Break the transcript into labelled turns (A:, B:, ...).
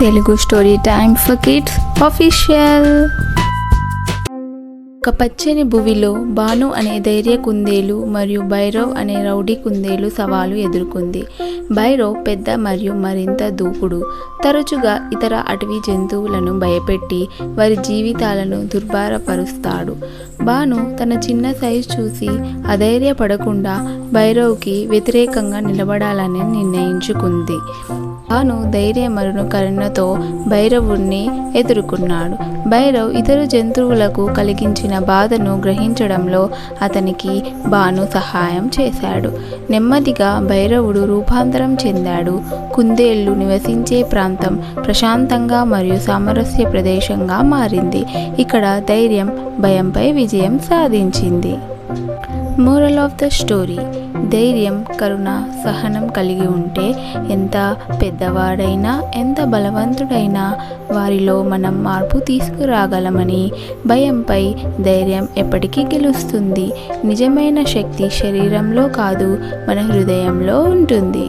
A: Telugu story time for kids official. ఒక పచ్చని భువిలో భాను అనే ధైర్య కుందేలు మరియు భైరవ్ అనే రౌడీ కుందేలు సవాలు ఎదుర్కొంది. భైరవ్ పెద్ద మరియు మరింత దూకుడు, తరచుగా ఇతర అటవీ జంతువులను భయపెట్టి వారి జీవితాలను దుర్భరపరుస్తాడు. భాను తన చిన్న సైజు చూసి అధైర్యపడకుండా భైరవ్కి వ్యతిరేకంగా నిలబడాలని నిర్ణయించుకుంది. భాను ధైర్య మరియు కరుణతో భైరవుణ్ణి ఎదుర్కొన్నాడు. భైరవ్ ఇతర జంతువులకు కలిగించిన బాధను గ్రహించడంలో అతనికి భాను సహాయం చేశాడు. నెమ్మదిగా భైరవుడు రూపాంతరం చెందాడు. కుందేళ్లు నివసించే ప్రాంతం ప్రశాంతంగా మరియు సామరస్య ప్రదేశంగా మారింది. ఇక్కడ ధైర్యం భయంపై విజయం సాధించింది. మోరల్ ఆఫ్ ద స్టోరీ: ధైర్యం, కరుణ, సహనం కలిగి ఉంటే ఎంత పెద్దవాడైనా ఎంత బలవంతుడైనా వారిలో మనం మార్పు తీసుకురాగలమని. భయంపై ధైర్యం ఎప్పటికీ గెలుస్తుంది. నిజమైన శక్తి శరీరంలో కాదు, మన హృదయంలో ఉంటుంది.